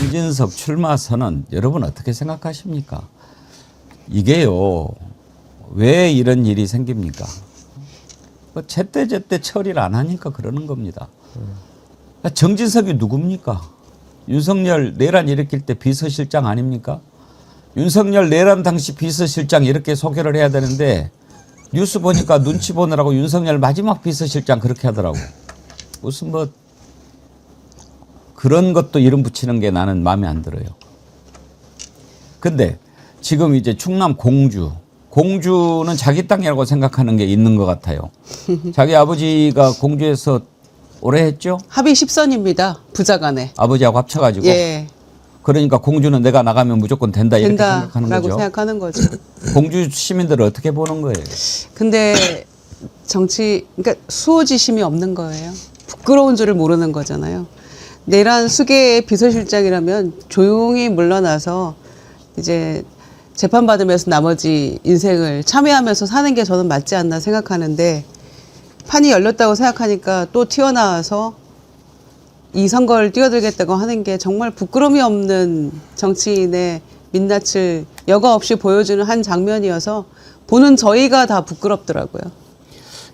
정진석 출마 선언 여러분 어떻게 생각하십니까? 이게요 왜 이런 일이 생깁니까? 뭐 제때제때 처리를 안 하니까 그러는 겁니다. 정진석이 누굽니까? 윤석열 내란 일으킬 때 비서실장 아닙니까? 윤석열 내란 당시 비서실장 이렇게 소개를 해야 되는데 뉴스 보니까 눈치 보느라고 윤석열 마지막 비서실장 그렇게 하더라고. 무슨 뭐 그런 것도 이름 붙이는 게 나는 마음에 안 들어요. 근데 지금 이제 충남 공주는 자기 땅이라고 생각하는 게 있는 것 같아요. 자기 아버지가 공주에서 오래 했죠? 합의 10선입니다. 부자간에. 아버지하고 합쳐가지고. 예. 그러니까 공주는 내가 나가면 무조건 된다 이렇게 생각하는 거죠. 생각하는 거죠. 공주 시민들은 어떻게 보는 거예요? 근데 그러니까 수호지심이 없는 거예요. 부끄러운 줄을 모르는 거잖아요. 내란 수계의 비서실장이라면 조용히 물러나서 이제 재판받으면서 나머지 인생을 참여하면서 사는 게 저는 맞지 않나 생각하는데 판이 열렸다고 생각하니까 또 튀어나와서 이 선거를 뛰어들겠다고 하는 게 정말 부끄러움이 없는 정치인의 민낯을 여과 없이 보여주는 한 장면이어서 보는 저희가 다 부끄럽더라고요.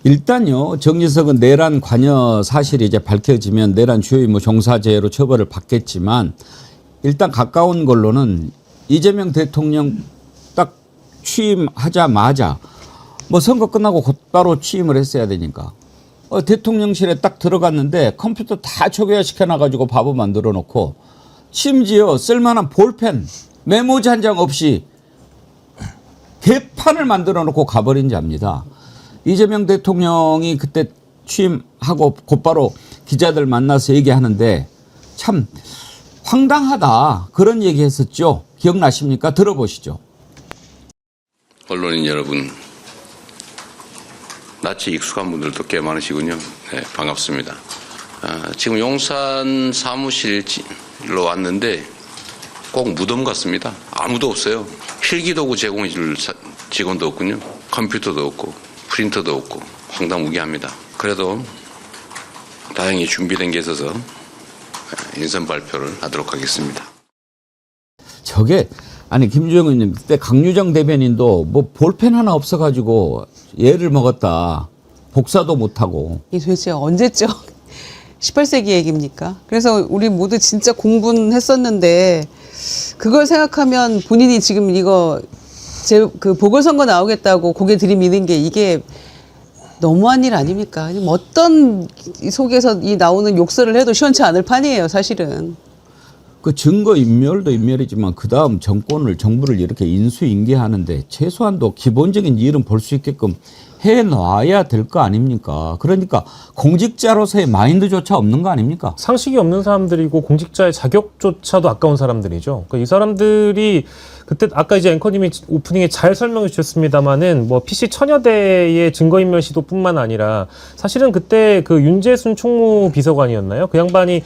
일단요, 정진석은 내란 관여 사실이 이제 밝혀지면 내란 주요 임무 종사죄로 처벌을 받겠지만 일단 가까운 걸로는 이재명 대통령 딱 취임하자마자 뭐 선거 끝나고 곧바로 취임을 했어야 되니까 대통령실에 딱 들어갔는데 컴퓨터 다 초기화 시켜놔가지고 바보 만들어 놓고 심지어 쓸만한 볼펜 메모지 한 장 없이 개판을 만들어 놓고 가버린 자입니다. 이재명 대통령이 그때 취임하고 곧바로 기자들 만나서 얘기하는데 참 황당하다 그런 얘기했었죠. 기억나십니까? 들어보시죠. 언론인 여러분, 낯이 익숙한 분들도 꽤 많으시군요. 네, 반갑습니다. 지금 용산 사무실로 왔는데 꼭 무덤 같습니다. 아무도 없어요. 필기도구 제공해줄 직원도 없군요. 컴퓨터도 없고 프린터도 없고 황당무계합니다. 그래도 다행히 준비된 게 있어서 인선 발표를 하도록 하겠습니다. 저게 아니 김주영 의원님 그때 강유정 대변인도 뭐 볼펜 하나 없어가지고 예를 먹었다. 복사도 못하고. 이 도대체 언제적 18세기 얘기입니까? 그래서 우리 모두 진짜 공부는 했었는데 그걸 생각하면 본인이 지금 이거 그 보궐선거 나오겠다고 고개 들이미는 게 이게 너무한 일 아닙니까? 어떤 속에서 이 나오는 욕설을 해도 시원치 않을 판이에요, 사실은. 그 증거 인멸도 인멸이지만 그 다음 정부를 이렇게 인수인계하는데 최소한도 기본적인 일은 볼 수 있게끔 해놔야 될 거 아닙니까? 그러니까 공직자로서의 마인드조차 없는 거 아닙니까? 상식이 없는 사람들이고 공직자의 자격조차도 아까운 사람들이죠. 그러니까 이 사람들이 그때 아까 이제 앵커님이 오프닝에 잘 설명해 주셨습니다마는 뭐 PC 천여 대의 증거인멸 시도뿐만 아니라 사실은 그때 그 윤재순 총무비서관이었나요? 그 양반이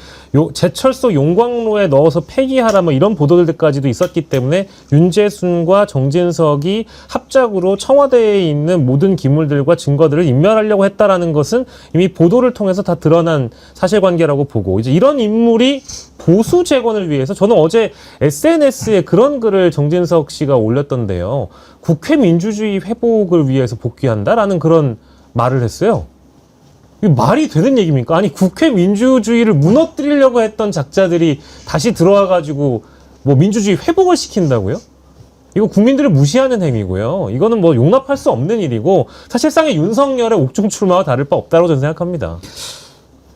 제철소 용광로에 넣어서 폐기하라 뭐 이런 보도들까지도 있었기 때문에 윤재순과 정진석이 합작으로 청와대에 있는 모든 기물들과 증거들을 인멸하려고 했다라는 것은 이미 보도를 통해서 다 드러난 사실관계라고 보고 이제 이런 인물이 보수 재건을 위해서 저는 어제 SNS에 그런 글을 정진석 씨가 올렸던데요. 국회 민주주의 회복을 위해서 복귀한다라는 그런 말을 했어요. 이게 말이 되는 얘기입니까? 아니 국회 민주주의를 무너뜨리려고 했던 작자들이 다시 들어와가지고 뭐 민주주의 회복을 시킨다고요? 이거 국민들을 무시하는 행위고요. 이거는 뭐 용납할 수 없는 일이고 사실상의 윤석열의 옥중 출마와 다를 바 없다고 저는 생각합니다.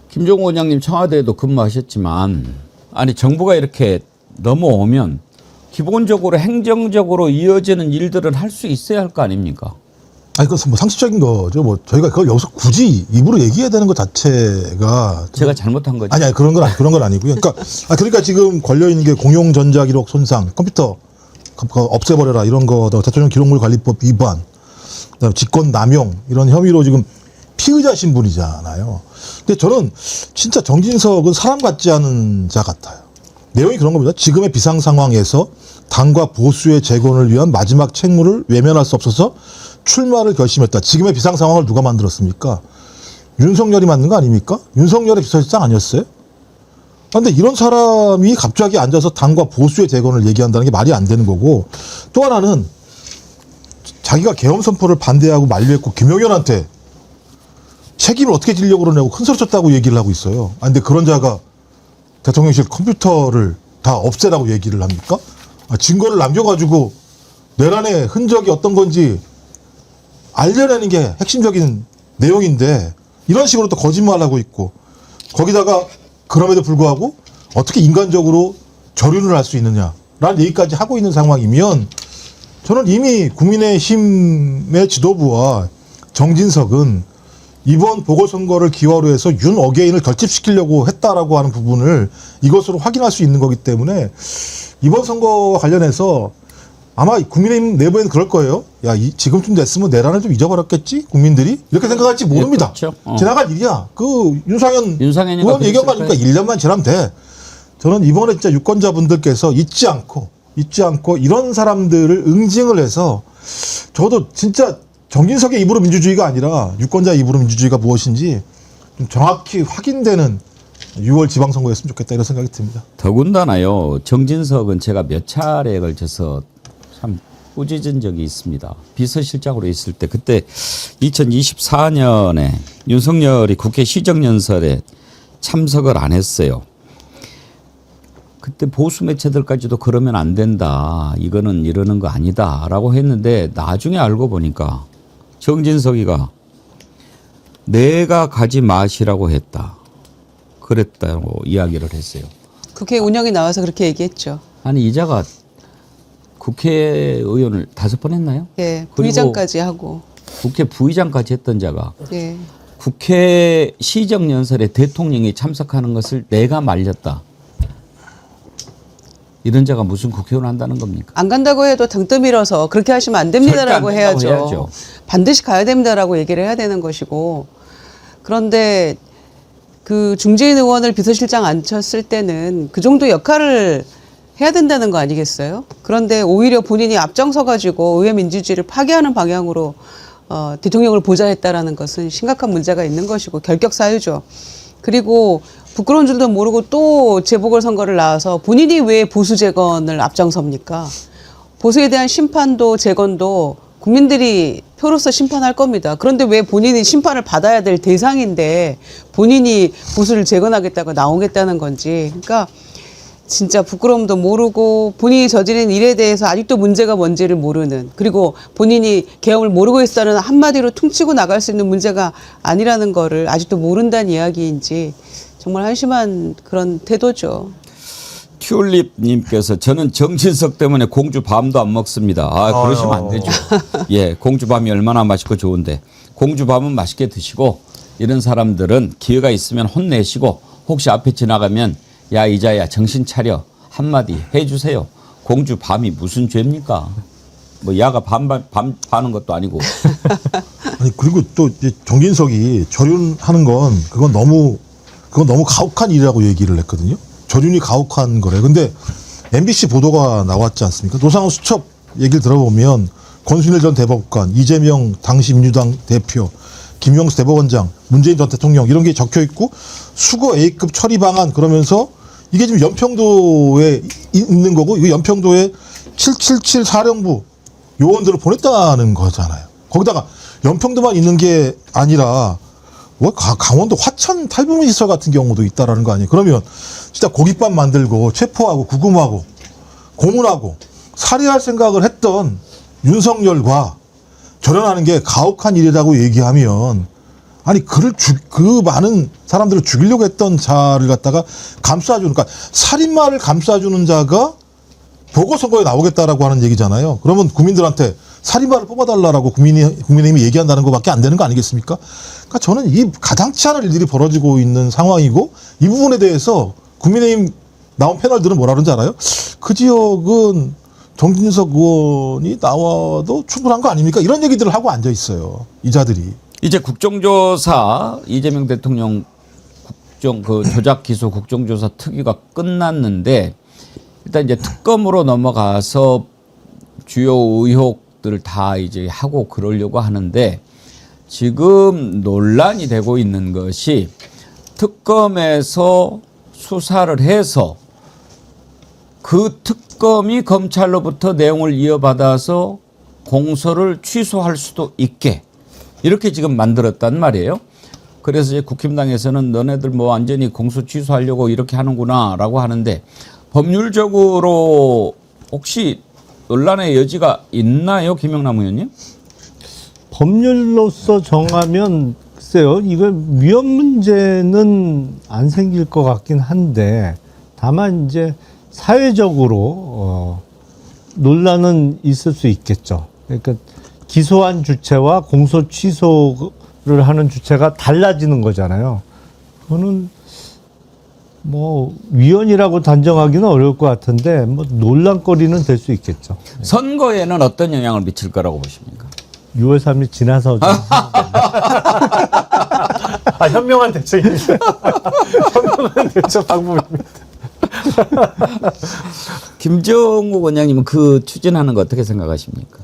김종호 원장님 청와대에도 근무하셨지만 아니 정부가 이렇게 넘어오면 기본적으로 행정적으로 이어지는 일들은 할 수 있어야 할 거 아닙니까? 아니, 그것은 뭐 상식적인 거죠. 뭐 저희가 그걸 여기서 굳이 입으로 얘기해야 되는 것 자체가 제가 잘못한 거죠. 아니 그런 건 아니고요. 그러니까 지금 걸려 있는 게 공용 전자기록 손상, 컴퓨터 없애버려라 이런 거, 대통령 기록물 관리법 위반, 그다음에 직권 남용 이런 혐의로 지금 피의자 신분이잖아요. 근데 저는 진짜 정진석은 사람 같지 않은 자 같아요. 내용이 그런 겁니다. 지금의 비상 상황에서 당과 보수의 재건을 위한 마지막 책무를 외면할 수 없어서 출마를 결심했다. 지금의 비상 상황을 누가 만들었습니까? 윤석열이 만든 거 아닙니까? 윤석열의 비서실장 아니었어요? 그런데 이런 사람이 갑자기 앉아서 당과 보수의 재건을 얘기한다는 게 말이 안 되는 거고, 또 하나는 자기가 계엄 선포를 반대하고 만류했고 김용현한테 책임을 어떻게 지려고 그러냐고 큰 소리 쳤다고 얘기를 하고 있어요. 아, 근데 그런 자가 대통령실 컴퓨터를 다 없애라고 얘기를 합니까? 아, 증거를 남겨가지고 내란의 흔적이 어떤 건지 알려내는 게 핵심적인 내용인데 이런 식으로 또 거짓말하고 있고, 거기다가 그럼에도 불구하고 어떻게 인간적으로 절윤을 할 수 있느냐라는 얘기까지 하고 있는 상황이면, 저는 이미 국민의힘의 지도부와 정진석은 이번 보궐선거를 기화로 해서 윤 어게인을 결집시키려고 했다라고 하는 부분을 이것으로 확인할 수 있는 거기 때문에, 이번 선거와 관련해서 아마 국민의힘 내부에는 그럴 거예요. 야, 지금쯤 됐으면 내란을 좀 잊어버렸겠지? 국민들이? 이렇게 생각할지 모릅니다. 그렇죠. 지나갈 일이야. 그 윤상현이가 윤상현이가 얘기한 거 아닙니까? 그랬을 1년만 지나면 돼. 저는 이번에 진짜 유권자분들께서 잊지 않고 이런 사람들을 응징을 해서, 저도 진짜 정진석의 입으로 민주주의가 아니라 유권자의 입으로 민주주의가 무엇인지 좀 정확히 확인되는 6월 지방선거였으면 좋겠다, 이런 생각이 듭니다. 더군다나요, 정진석은 제가 몇 차례에 걸쳐서 참 꾸짖은 적이 있습니다. 비서실장으로 있을 때, 그때 2024년에 윤석열이 국회 시정연설에 참석을 안 했어요. 그때 보수 매체들까지도 그러면 안 된다, 이거는 이러는 거 아니다 라고 했는데, 나중에 알고 보니까 정진석이가 내가 가지 마시라고 했다, 그랬다고 이야기를 했어요. 국회 운영이 나와서 그렇게 얘기했죠. 아니, 이자가 국회의원을 5번 했나요? 예, 그리고 부의장까지 하고. 국회 부의장까지 했던 자가 예. 국회 시정연설에 대통령이 참석하는 것을 내가 말렸다, 이런 자가 무슨 국회의원 한다는 겁니까? 안 간다고 해도 등 떠밀어서 그렇게 하시면 안 됩니다라고 절대 안 된다고 해야죠. 해야죠. 반드시 가야 됩니다라고 얘기를 해야 되는 것이고, 그런데 그 중재인 의원을 비서실장 앉혔을 때는 그 정도 역할을 해야 된다는 거 아니겠어요? 그런데 오히려 본인이 앞장서 가지고 의회 민주주의를 파괴하는 방향으로 대통령을 보좌했다라는 것은 심각한 문제가 있는 것이고 결격 사유죠. 그리고 부끄러운 줄도 모르고 또 재보궐선거를 나와서 본인이 왜 보수 재건을 앞장섭니까? 보수에 대한 심판도 재건도 국민들이 표로서 심판할 겁니다. 그런데 왜 본인이 심판을 받아야 될 대상인데 본인이 보수를 재건하겠다고 나오겠다는 건지. 그러니까 진짜 부끄러움도 모르고 본인이 저지른 일에 대해서 아직도 문제가 뭔지를 모르는, 그리고 본인이 계엄을 모르고 있다는 한마디로 퉁치고 나갈 수 있는 문제가 아니라는 거를 아직도 모른다는 이야기인지 정말 한심한 그런 태도죠. 튤립님께서 저는 정진석 때문에 공주 밤도 안 먹습니다. 아, 그러시면 안 되죠. 예, 공주 밤이 얼마나 맛있고 좋은데, 공주 밤은 맛있게 드시고, 이런 사람들은 기회가 있으면 혼내시고, 혹시 앞에 지나가면 야, 이자야 정신 차려 한마디 해주세요. 공주 밤이 무슨 죄입니까? 뭐 야가 밤 파는 것도 아니고. 아니, 그리고 또 이제 정진석이 절윤하는 건 그건 너무 가혹한 일이라고 얘기를 했거든요. 절윤이 가혹한 거래. 근데 MBC 보도가 나왔지 않습니까? 노상훈 수첩 얘기를 들어보면 권순일 전 대법관, 이재명 당시 민주당 대표, 김용수 대법원장, 문재인 전 대통령 이런 게 적혀 있고 수거 A급 처리 방안, 그러면서 이게 지금 연평도에 있는 거고, 이거 연평도에 777 사령부 요원들을 보냈다는 거잖아요. 거기다가 연평도만 있는 게 아니라 뭐 강원도 화천 탈북민 시설 같은 경우도 있다라는 거 아니에요. 그러면 진짜 고깃밥 만들고 체포하고 구금하고 고문하고 살해할 생각을 했던 윤석열과 절연하는 게 가혹한 일이라고 얘기하면, 아니 그 많은 사람들을 죽이려고 했던 자를 갖다가 감싸주는, 그러니까 살인마를 감싸주는 자가 보궐선거에 나오겠다라고 하는 얘기잖아요. 그러면 국민들한테 살인마를 뽑아달라라고 국민의힘이 얘기한다는 것밖에 안 되는 거 아니겠습니까? 그러니까 저는 이 가당치 않은 일들이 벌어지고 있는 상황이고, 이 부분에 대해서 국민의힘 나온 패널들은 뭐라 그러는지 알아요? 그 지역은 정진석 의원이 나와도 충분한 거 아닙니까? 이런 얘기들을 하고 앉아 있어요, 이 자들이. 이제 국정조사, 이재명 대통령 조작 기소 국정조사 특위가 끝났는데, 일단 이제 특검으로 넘어가서 주요 의혹들을 다 이제 하고 그러려고 하는데, 지금 논란이 되고 있는 것이 특검에서 수사를 해서 그 특검이 검찰로부터 내용을 이어받아서 공소를 취소할 수도 있게 이렇게 지금 만들었단 말이에요. 그래서 이제 국힘당에서는 너네들 뭐 완전히 공소 취소하려고 이렇게 하는구나라고 하는데 법률적으로 혹시 논란의 여지가 있나요, 김영남 의원님? 법률로서 정하면 글쎄요, 이걸 위헌 문제는 안 생길 것 같긴 한데 다만 이제 사회적으로 논란은 있을 수 있겠죠. 그러니까 기소한 주체와 공소 취소를 하는 주체가 달라지는 거잖아요. 그거는 뭐 위헌이라고 단정하기는 어려울 것 같은데 뭐 논란거리는 될 수 있겠죠. 선거에는 어떤 영향을 미칠 거라고 보십니까? 6월 3일 지나서 좀 현명한 대책입니다. 현명한 대책 방법입니다. 김정욱 원장님은 그 추진하는 거 어떻게 생각하십니까?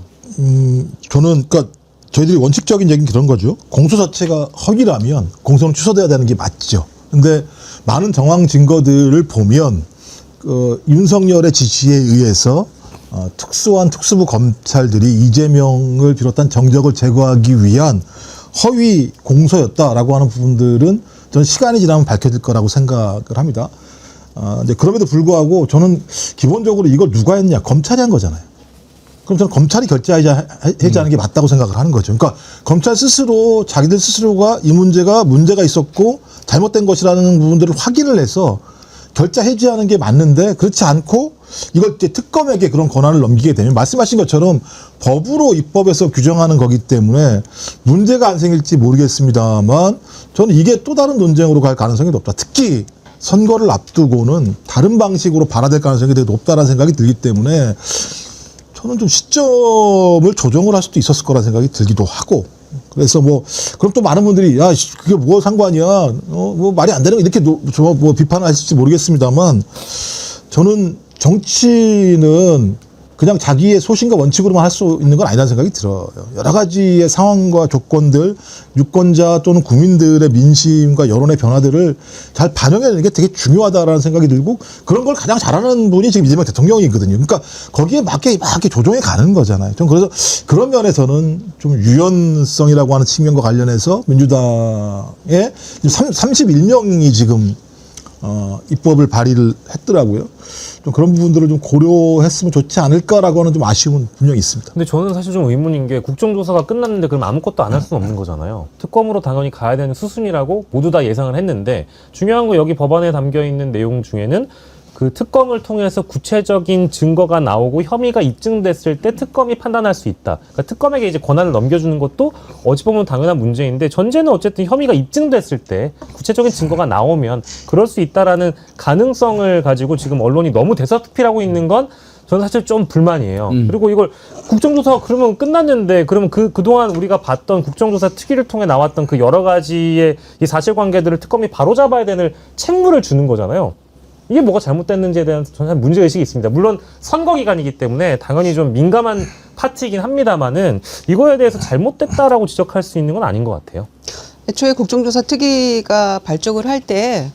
저는 그러니까 저희들이 원칙적인 얘기는 그런 거죠. 공소 자체가 허위라면 공소는 취소돼야 되는 게 맞죠. 근데 많은 정황 증거들을 보면 윤석열의 지시에 의해서 특수한 특수부 검찰들이 이재명을 비롯한 정적을 제거하기 위한 허위 공소였다라고 하는 부분들은 저는 시간이 지나면 밝혀질 거라고 생각을 합니다. 이제 그럼에도 불구하고 저는 기본적으로 이걸 누가 했냐? 검찰이 한 거잖아요. 그럼 저는 검찰이 결재하는 게 맞다고 생각을 하는 거죠. 그러니까 검찰 스스로 자기들 스스로가 이 문제가 있었고 잘못된 것이라는 부분들을 확인을 해서 결자 해지하는 게 맞는데 그렇지 않고 이걸 이제 특검에게 그런 권한을 넘기게 되면 말씀하신 것처럼 법으로 입법에서 규정하는 거기 때문에 문제가 안 생길지 모르겠습니다만 저는 이게 또 다른 논쟁으로 갈 가능성이 높다. 특히 선거를 앞두고는 다른 방식으로 발화될 가능성이 되게 높다는 생각이 들기 때문에 저는 좀 시점을 조정을 할 수도 있었을 거라는 생각이 들기도 하고 그래서 뭐 그럼 또 많은 분들이 야 그게 뭐 상관이야 뭐 말이 안 되는 거 이렇게 뭐 비판을 하실지 모르겠습니다만 저는 정치는 그냥 자기의 소신과 원칙으로만 할 수 있는 건 아니라는 생각이 들어요. 여러 가지의 상황과 조건들, 유권자 또는 국민들의 민심과 여론의 변화들을 잘 반영해내는 게 되게 중요하다라는 생각이 들고 그런 걸 가장 잘하는 분이 지금 이재명 대통령이거든요. 그러니까 거기에 맞게 조정해 가는 거잖아요. 좀 그래서 그런 면에서는 좀 유연성이라고 하는 측면과 관련해서 민주당의 31명이 지금 입법을 발의를 했더라고요. 좀 그런 부분들을 좀 고려했으면 좋지 않을까라고 하는 좀 아쉬움은 분명히 있습니다. 근데 저는 사실 좀 의문인 게 국정조사가 끝났는데 그럼 아무것도 안 할 수는 없는 거잖아요. 특검으로 당연히 가야 되는 수순이라고 모두 다 예상을 했는데 중요한 거 여기 법안에 담겨 있는 내용 중에는 그 특검을 통해서 구체적인 증거가 나오고 혐의가 입증됐을 때 특검이 판단할 수 있다. 그러니까 특검에게 이제 권한을 넘겨주는 것도 어찌 보면 당연한 문제인데 전제는 어쨌든 혐의가 입증됐을 때 구체적인 증거가 나오면 그럴 수 있다라는 가능성을 가지고 지금 언론이 너무 대서특필하고 있는 건 저는 사실 좀 불만이에요. 그리고 이걸 국정조사가 그러면 끝났는데 그러면 그동안 우리가 봤던 국정조사 특위를 통해 나왔던 그 여러 가지의 이 사실관계들을 특검이 바로잡아야 되는 책무를 주는 거잖아요. 이게 뭐가 잘못됐는지에 대한 저는 문제의식이 있습니다. 물론 선거 기간이기 때문에 당연히 좀 민감한 파트이긴 합니다만은 이거에 대해서 잘못됐다라고 지적할 수 있는 건 아닌 것 같아요. 애초에 국정조사 특위가 발족을 할 때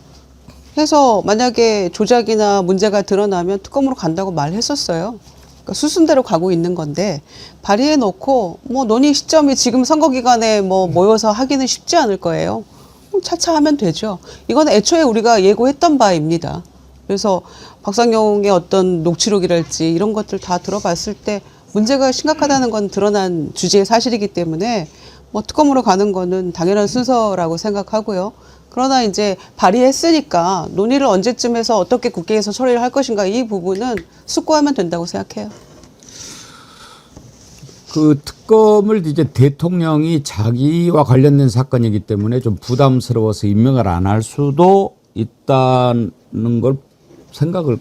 해서 만약에 조작이나 문제가 드러나면 특검으로 간다고 말했었어요. 그러니까 수순대로 가고 있는 건데 발의해 놓고 뭐 논의 시점이 지금 선거 기간에 뭐 모여서 하기는 쉽지 않을 거예요. 차차 하면 되죠. 이건 애초에 우리가 예고했던 바입니다. 그래서 박상용의 어떤 녹취록이랄지 이런 것들 다 들어봤을 때 문제가 심각하다는 건 드러난 주제의 사실이기 때문에 뭐 특검으로 가는 거는 당연한 순서라고 생각하고요. 그러나 이제 발의했으니까 논의를 언제쯤 해서 어떻게 국회에서 처리를 할 것인가 이 부분은 숙고하면 된다고 생각해요. 그 특검을 이제 대통령이 자기와 관련된 사건이기 때문에 좀 부담스러워서 임명을 안 할 수도 있다는 걸 생각을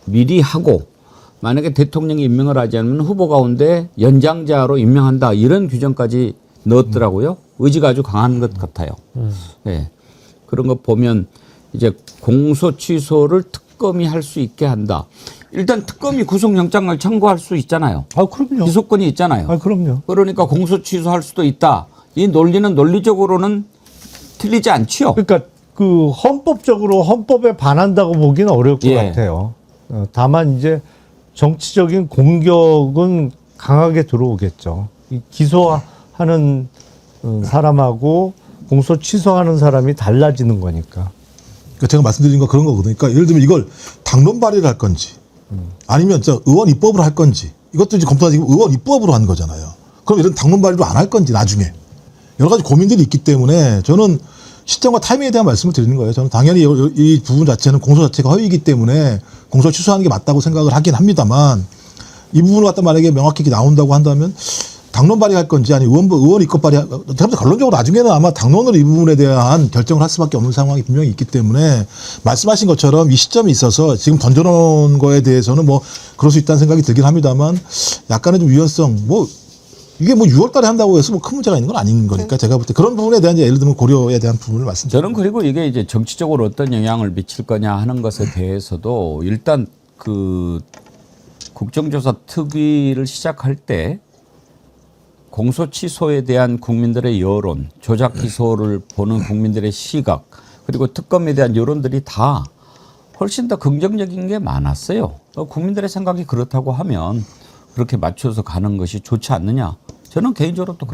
미리 하고 만약에 대통령이 임명을 하지 않으면 후보 가운데 연장자로 임명한다 이런 규정까지 넣었더라고요. 의지가 아주 강한 것 같아요. 네. 그런 거 보면 이제 공소 취소를 특검이 할 수 있게 한다. 일단 특검이 구속영장을 청구할 수 있잖아요. 아, 그럼요. 기소권이 있잖아요. 아, 그럼요. 그러니까 공소 취소할 수도 있다. 이 논리는 논리적으로는 틀리지 않지요. 그러니까 그 헌법적으로 헌법에 반한다고 보기는 어려울 것 예. 같아요. 다만 이제 정치적인 공격은 강하게 들어오겠죠. 이 기소하는 사람하고 공소 취소하는 사람이 달라지는 거니까. 그러니까 제가 말씀드린 건 그런 거거든요. 그러니까 예를 들면 이걸 당론 발의를 할 건지 아니면 저 의원 입법으로 할 건지 이것도 이제 검토가 지금 의원 입법으로 한 거잖아요. 그럼 이런 당론 발의도 안 할 건지 나중에 여러 가지 고민들이 있기 때문에 저는 시점과 타이밍에 대한 말씀을 드리는 거예요. 저는 당연히 이 부분 자체는 공소 자체가 허위이기 때문에 공소 취소하는 게 맞다고 생각을 하긴 합니다만 이 부분을 갖다 만약에 명확히 나온다고 한다면 당론 발의할 건지 아니 의원 입법 발의 결론적으로 나중에는 아마 당론으로 이 부분에 대한 결정을 할 수밖에 없는 상황이 분명히 있기 때문에 말씀하신 것처럼 이 시점에 있어서 지금 던져놓은 거에 대해서는 뭐 그럴 수 있다는 생각이 들긴 합니다만 약간의 좀 유연성 뭐 이게 뭐 6월 달에 한다고 해서 뭐 큰 문제가 있는 건 아닌 거니까 제가 볼 때 그런 부분에 대한 이제 예를 들면 고려에 대한 부분을 말씀드립니다. 저는 그리고 이게 이제 정치적으로 어떤 영향을 미칠 거냐 하는 것에 대해서도 일단 그 국정조사 특위를 시작할 때 공소 취소에 대한 국민들의 여론, 조작 기소를 보는 국민들의 시각, 그리고 특검에 대한 여론들이 다 훨씬 더 긍정적인 게 많았어요. 국민들의 생각이 그렇다고 하면 그렇게 맞춰서 가는 것이 좋지 않느냐. 저는 개인적으로 또 그렇게